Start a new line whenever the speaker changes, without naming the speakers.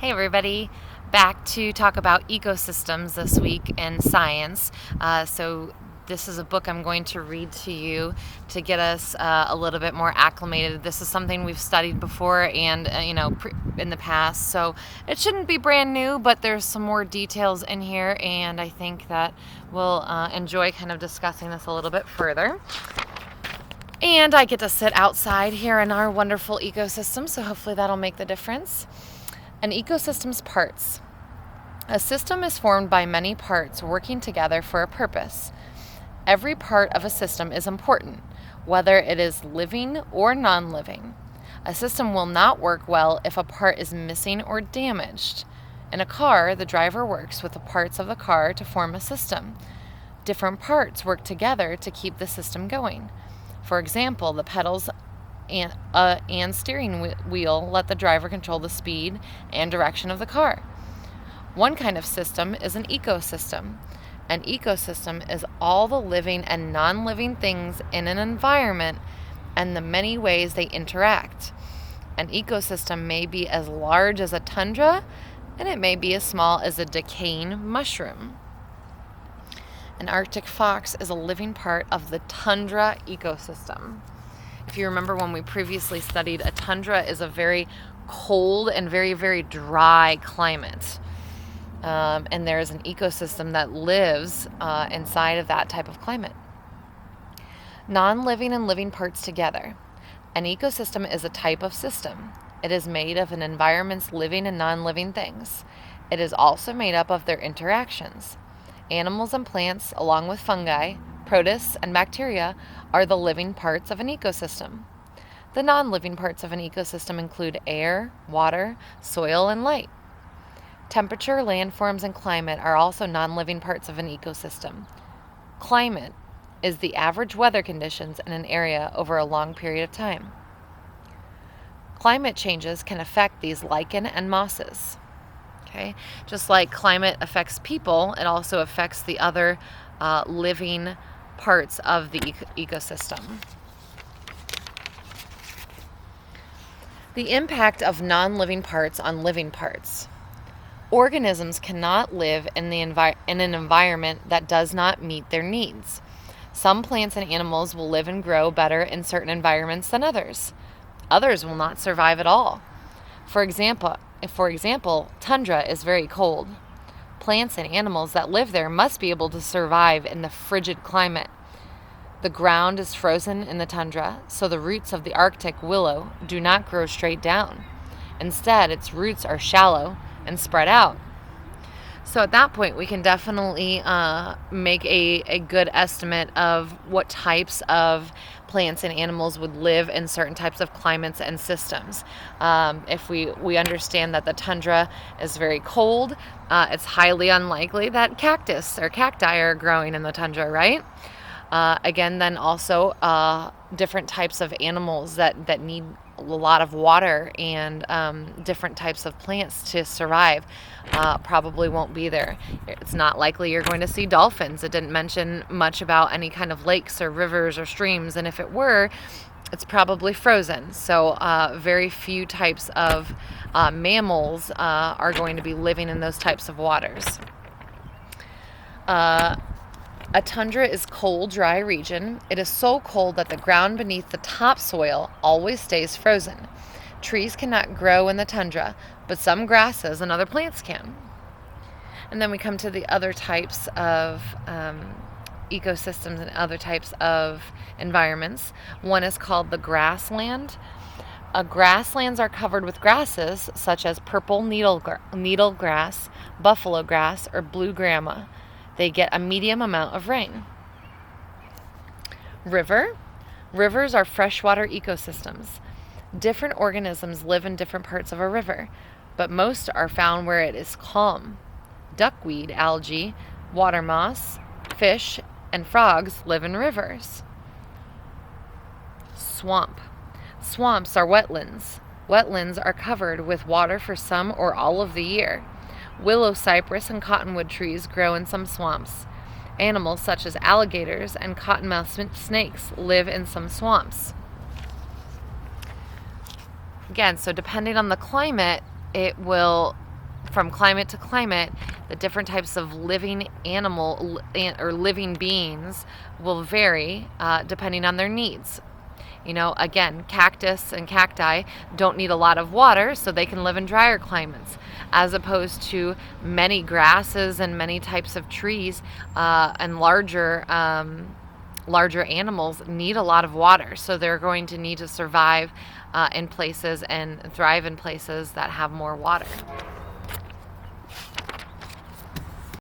Hey everybody, back to talk about ecosystems this week in science. So this is a book I'm going to read to you to get us a little bit more acclimated. This is something we've studied before and in the past, so it shouldn't be brand new, but there's some more details in here, and I think that we'll enjoy kind of discussing this a little bit further. And I get to sit outside here in our wonderful ecosystem, so hopefully that'll make the difference. An ecosystem's parts. A system is formed by many parts working together for a purpose. Every part of a system is important, whether it is living or non-living. A system will not work well if a part is missing or damaged. In a car, the driver works with the parts of the car to form a system. Different parts work together to keep the system going. For example, the pedals and steering wheel let the driver control the speed and direction of the car. One kind of system is an ecosystem. An ecosystem is all the living and non-living things in an environment and the many ways they interact. An ecosystem may be as large as a tundra, and it may be as small as a decaying mushroom. An Arctic fox is a living part of the tundra ecosystem. If you remember when we previously studied, a tundra is a very cold and very, very dry climate. And there is an ecosystem that lives inside of that type of climate. Non-living and living parts together. An ecosystem is a type of system. It is made of an environment's living and non-living things. It is also made up of their interactions. Animals and plants, along with fungi, protists, and bacteria, are the living parts of an ecosystem. The non-living parts of an ecosystem include air, water, soil, and light. Temperature, landforms, and climate are also non-living parts of an ecosystem. Climate is the average weather conditions in an area over a long period of time. Climate changes can affect these lichen and mosses. Okay? Just like climate affects people, it also affects the other living parts of the ecosystem. The impact of non-living parts on living parts. Organisms cannot live in an environment that does not meet their needs. Some plants and animals will live and grow better in certain environments than others. Others will not survive at all. For example, tundra is very cold. Plants and animals that live there must be able to survive in the frigid climate. The ground is frozen in the tundra, so the roots of the Arctic willow do not grow straight down. Instead, its roots are shallow and spread out. So at that point, we can definitely make a good estimate of what types of plants and animals would live in certain types of climates and systems. If we understand that the tundra is very cold, it's highly unlikely that cactus or cacti are growing in the tundra, right? Again, then also different types of animals that need a lot of water and different types of plants to survive probably won't be there. It's not likely you're going to see dolphins. It didn't mention much about any kind of lakes or rivers or streams, and if it were, it's probably frozen. So very few types of mammals are going to be living in those types of waters. A tundra is cold, dry region. It is so cold that the ground beneath the topsoil always stays frozen. Trees cannot grow in the tundra, but some grasses and other plants can. And then we come to the other types of ecosystems and other types of environments. One is called the grassland. Grasslands are covered with grasses such as purple needle grass, buffalo grass, or blue grama. They get a medium amount of rain. Rivers are freshwater ecosystems. Different organisms live in different parts of a river, but most are found where it is calm. Duckweed, algae, water moss, fish, and frogs live in rivers. Swamps are wetlands. Wetlands are covered with water for some or all of the year. Willow, cypress, and cottonwood trees grow in some swamps. Animals such as alligators and cottonmouth snakes live in some swamps. Again, so depending on the climate, it will from climate to climate, the different types of living animal or living beings will vary depending on their needs. Again, cactus and cacti don't need a lot of water, so they can live in drier climates, as opposed to many grasses and many types of trees and larger animals need a lot of water, so they're going to need to survive in places and thrive in places that have more water.